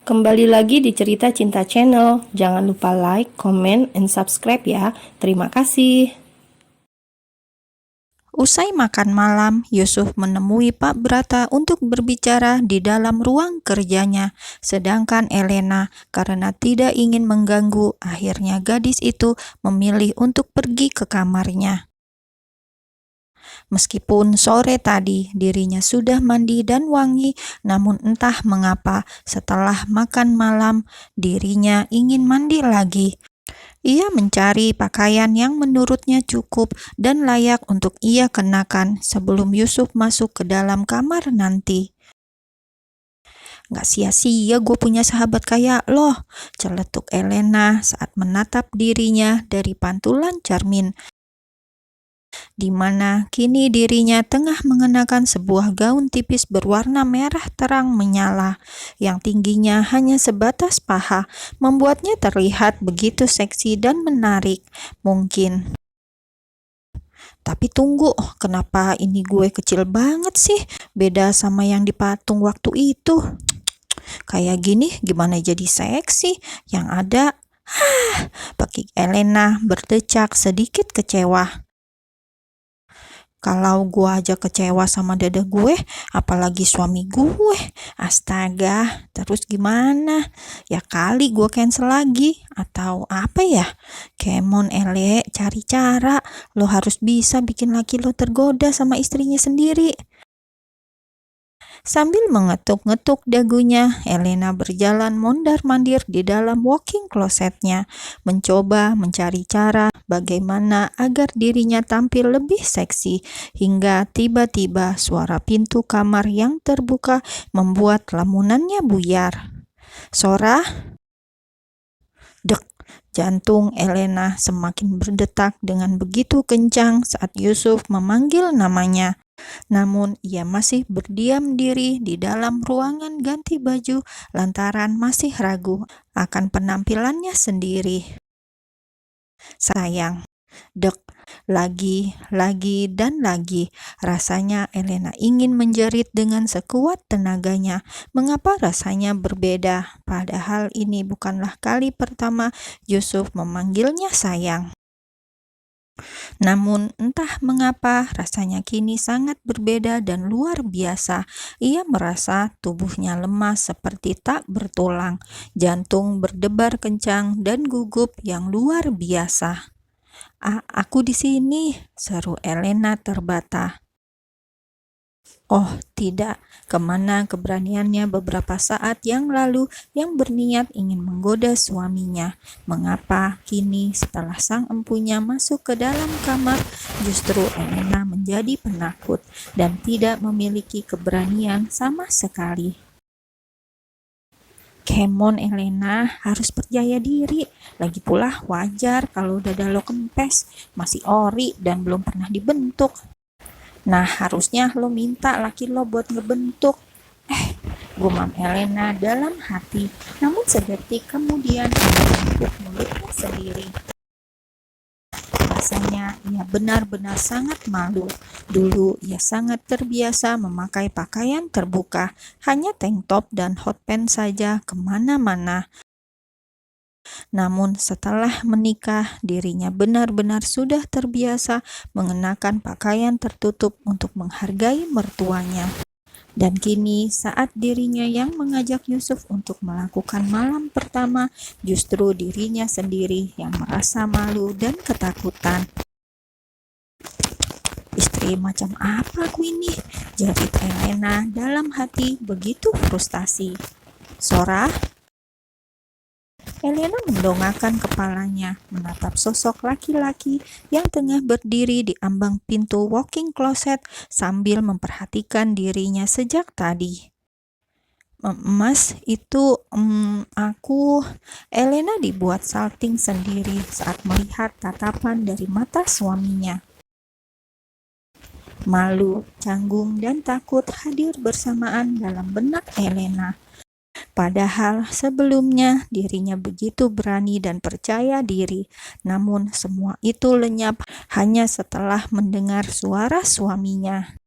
Kembali lagi di Cerita Cinta Channel. Jangan lupa like, comment, and subscribe ya. Terima kasih. Usai makan malam, Yusuf menemui Pak Brata untuk berbicara di dalam ruang kerjanya. Sedangkan Elena, karena tidak ingin mengganggu, akhirnya gadis itu memilih untuk pergi ke kamarnya. Meskipun sore tadi dirinya sudah mandi dan wangi, namun entah mengapa setelah makan malam dirinya ingin mandi lagi. Ia mencari pakaian yang menurutnya cukup dan layak untuk ia kenakan sebelum Yusuf masuk ke dalam kamar nanti. Gak sia-sia gue punya sahabat kayak loh, celetuk Elena saat menatap dirinya dari pantulan cermin, di mana kini dirinya tengah mengenakan sebuah gaun tipis berwarna merah terang menyala yang tingginya hanya sebatas paha, membuatnya terlihat begitu seksi dan menarik. Mungkin. Tapi tunggu, kenapa ini gue kecil banget sih? Beda sama yang di patung waktu itu. Kayak gini gimana jadi seksi? Yang ada, pakik Elena berdecak sedikit kecewa. Kalau gue aja kecewa sama dada gue, apalagi suami gue. Astaga, terus gimana? Ya kali gue cancel lagi. Atau apa ya? Kemon Ele, cari cara. Lo harus bisa bikin laki lo tergoda sama istrinya sendiri. Sambil mengetuk-ngetuk dagunya, Elena berjalan mondar-mandir di dalam walk-in closetnya, mencoba mencari cara bagaimana agar dirinya tampil lebih seksi, hingga tiba-tiba suara pintu kamar yang terbuka membuat lamunannya buyar. Sora, dek, jantung Elena semakin berdetak dengan begitu kencang saat Yusuf memanggil namanya. Namun ia masih berdiam diri di dalam ruangan ganti baju lantaran masih ragu akan penampilannya sendiri. Sayang, dek, lagi, dan lagi. Rasanya Elena ingin menjerit dengan sekuat tenaganya. Mengapa rasanya berbeda? Padahal ini bukanlah kali pertama Yusuf memanggilnya sayang. Namun entah mengapa rasanya kini sangat berbeda dan luar biasa. Ia merasa tubuhnya lemas seperti tak bertulang, jantung berdebar kencang dan gugup yang luar biasa. Aku di sini," seru Elena terbata. Oh tidak, kemana keberaniannya beberapa saat yang lalu yang berniat ingin menggoda suaminya? Mengapa kini setelah sang empunya masuk ke dalam kamar, justru Elena menjadi penakut dan tidak memiliki keberanian sama sekali? Kemon Elena, harus percaya diri. Lagi pula wajar kalau dada lo kempes, masih ori dan belum pernah dibentuk. Nah, harusnya lo minta laki lo buat ngebentuk. Gumam Elena dalam hati. Namun sedetik kemudian ia menepuk mulutnya sendiri. Rasanya ia benar-benar sangat malu. Dulu ia sangat terbiasa memakai pakaian terbuka, hanya tank top dan hot pants saja kemana-mana. Namun setelah menikah, dirinya benar-benar sudah terbiasa mengenakan pakaian tertutup untuk menghargai mertuanya. Dan kini saat dirinya yang mengajak Yusuf untuk melakukan malam pertama, justru dirinya sendiri yang merasa malu dan ketakutan. Istri macam apa aku ini? Jerit Elena dalam hati begitu frustasi. Sora? Elena mendongakkan kepalanya, menatap sosok laki-laki yang tengah berdiri di ambang pintu walk-in closet sambil memperhatikan dirinya sejak tadi. Mas, itu aku. Elena dibuat salting sendiri saat melihat tatapan dari mata suaminya. Malu, canggung, dan takut hadir bersamaan dalam benak Elena. Padahal sebelumnya dirinya begitu berani dan percaya diri, namun semua itu lenyap hanya setelah mendengar suara suaminya.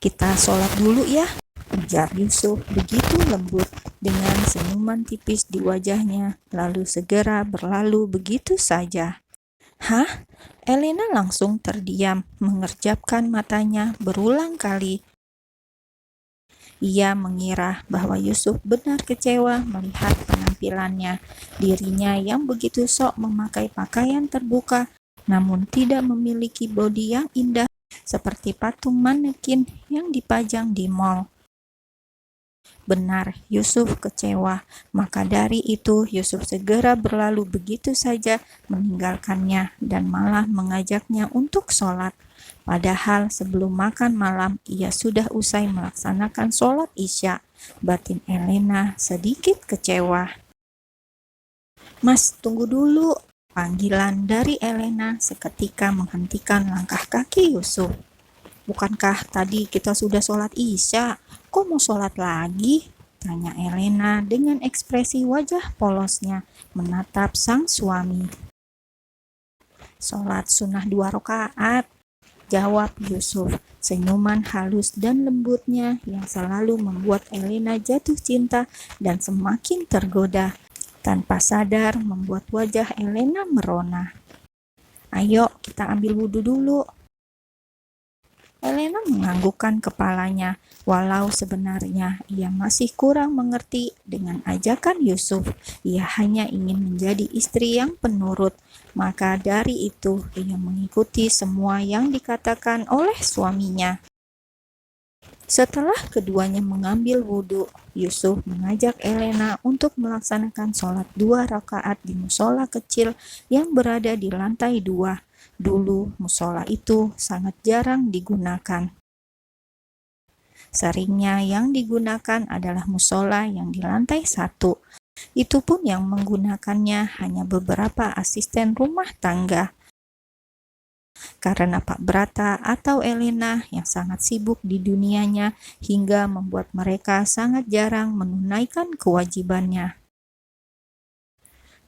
Kita sholat dulu ya, ujar Yusuf begitu lembut dengan senyuman tipis di wajahnya, lalu segera berlalu begitu saja. Hah? Elena langsung terdiam, mengerjapkan matanya berulang kali. Ia mengira bahwa Yusuf benar kecewa melihat penampilannya. Dirinya yang begitu sok memakai pakaian terbuka, namun tidak memiliki bodi yang indah seperti patung manekin yang dipajang di mall. Benar, Yusuf kecewa. Maka dari itu Yusuf segera berlalu begitu saja meninggalkannya dan malah mengajaknya untuk sholat. Padahal sebelum makan malam ia sudah usai melaksanakan sholat Isya. Batin Elena sedikit kecewa. Mas, tunggu dulu. Panggilan dari Elena seketika menghentikan langkah kaki Yusuf. Bukankah tadi kita sudah sholat Isya? Kok mau sholat lagi? Tanya Elena dengan ekspresi wajah polosnya menatap sang suami. Sholat sunnah 2 rakaat, jawab Yusuf. Senyuman halus dan lembutnya yang selalu membuat Elena jatuh cinta dan semakin tergoda. Tanpa sadar membuat wajah Elena merona. Ayo kita ambil wudhu dulu. Elena menganggukkan kepalanya, walau sebenarnya ia masih kurang mengerti dengan ajakan Yusuf. Ia hanya ingin menjadi istri yang penurut. Maka dari itu, ia mengikuti semua yang dikatakan oleh suaminya. Setelah keduanya mengambil wudhu, Yusuf mengajak Elena untuk melaksanakan sholat 2 rakaat di musola kecil yang berada di lantai 2. Dulu musola itu sangat jarang digunakan. Seringnya yang digunakan adalah musola yang di lantai 1. Itu pun yang menggunakannya hanya beberapa asisten rumah tangga. Karena Pak Brata atau Elena yang sangat sibuk di dunianya hingga membuat mereka sangat jarang menunaikan kewajibannya.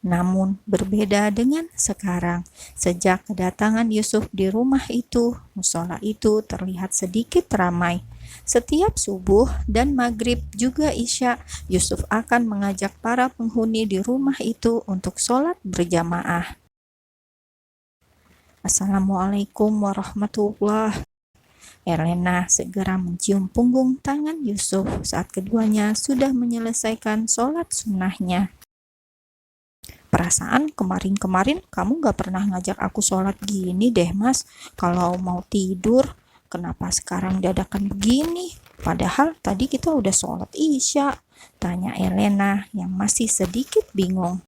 Namun berbeda dengan sekarang, sejak kedatangan Yusuf di rumah itu, musola itu terlihat sedikit ramai. Setiap subuh dan maghrib juga isya, Yusuf akan mengajak para penghuni di rumah itu untuk sholat berjamaah. Assalamualaikum warahmatullahi. Elena segera mencium punggung tangan Yusuf saat keduanya sudah menyelesaikan sholat sunnahnya. Perasaan kemarin-kemarin kamu gak pernah ngajak aku sholat gini deh mas. Kalau mau tidur, kenapa sekarang dadakan begini? Padahal tadi kita udah sholat Isya, tanya Elena yang masih sedikit bingung.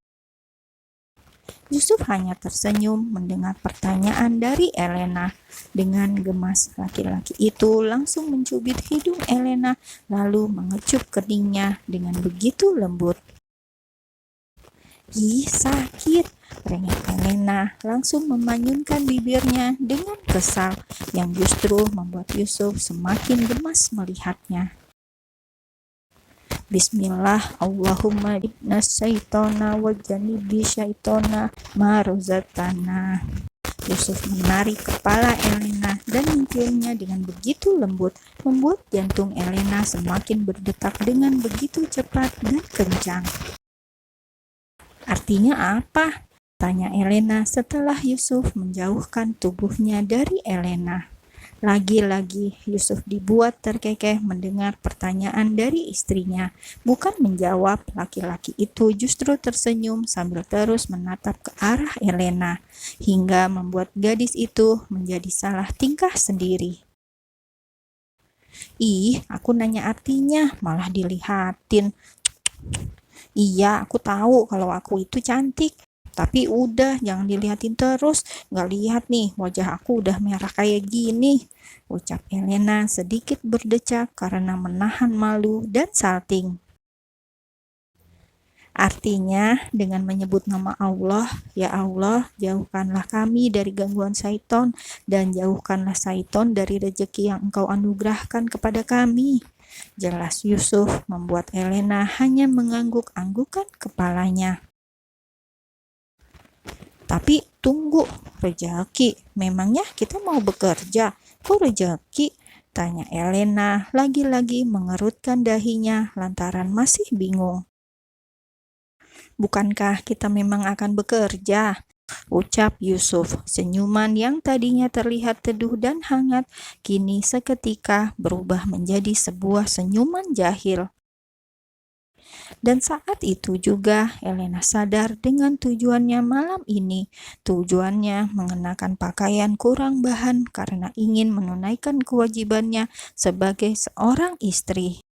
Yusuf hanya tersenyum mendengar pertanyaan dari Elena. Dengan gemas, laki-laki itu langsung mencubit hidung Elena lalu mengecup keningnya dengan begitu lembut. Ih, sakit, rengek Elena langsung memanyunkan bibirnya dengan kesal yang justru membuat Yusuf semakin gemas melihatnya. Bismillah, Allahumma ibnas syaitona wa janibi syaitona maruzatana. Yusuf menarik kepala Elena dan menciumnya dengan begitu lembut, membuat jantung Elena semakin berdetak dengan begitu cepat dan kencang. Artinya apa? Tanya Elena setelah Yusuf menjauhkan tubuhnya dari Elena. Lagi-lagi Yusuf dibuat terkekeh mendengar pertanyaan dari istrinya. Bukan menjawab, laki-laki itu justru tersenyum sambil terus menatap ke arah Elena, hingga membuat gadis itu menjadi salah tingkah sendiri. Ih, aku nanya artinya, malah dilihatin. Iya, aku tahu kalau aku itu cantik. Tapi udah, jangan dilihatin terus. Nggak lihat nih, wajah aku udah merah kayak gini. Ucap Elena sedikit berdecak karena menahan malu dan salting. Artinya, dengan menyebut nama Allah, ya Allah, jauhkanlah kami dari gangguan syaiton dan jauhkanlah syaiton dari rezeki yang Engkau anugerahkan kepada kami. Jelas Yusuf membuat Elena hanya mengangguk-anggukan kepalanya. Tapi tunggu, rejeki, memangnya kita mau bekerja, kok rejeki? Tanya Elena, lagi-lagi mengerutkan dahinya lantaran masih bingung. Bukankah kita memang akan bekerja? Ucap Yusuf. Senyuman yang tadinya terlihat teduh dan hangat, kini seketika berubah menjadi sebuah senyuman jahil. Dan saat itu juga Elena sadar dengan tujuannya malam ini. Tujuannya mengenakan pakaian kurang bahan karena ingin menunaikan kewajibannya sebagai seorang istri.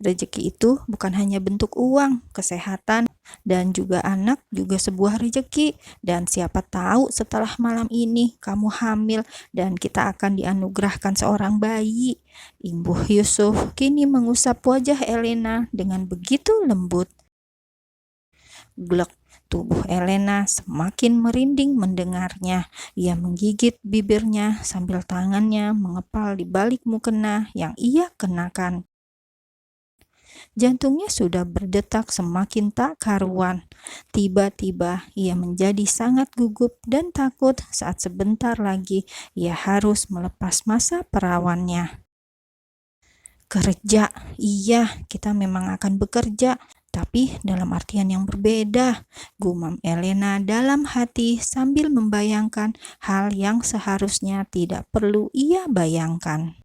Rezeki itu bukan hanya bentuk uang, kesehatan, dan juga anak juga sebuah rezeki. Dan siapa tahu setelah malam ini kamu hamil dan kita akan dianugerahkan seorang bayi. Imbuh Yusuf kini mengusap wajah Elena dengan begitu lembut. Glek, tubuh Elena semakin merinding mendengarnya. Ia menggigit bibirnya sambil tangannya mengepal di balik mukena yang ia kenakan. Jantungnya sudah berdetak semakin tak karuan. Tiba-tiba ia menjadi sangat gugup dan takut saat sebentar lagi ia harus melepas masa perawannya. Kerja, iya, kita memang akan bekerja, tapi dalam artian yang berbeda, gumam Elena dalam hati sambil membayangkan hal yang seharusnya tidak perlu ia bayangkan.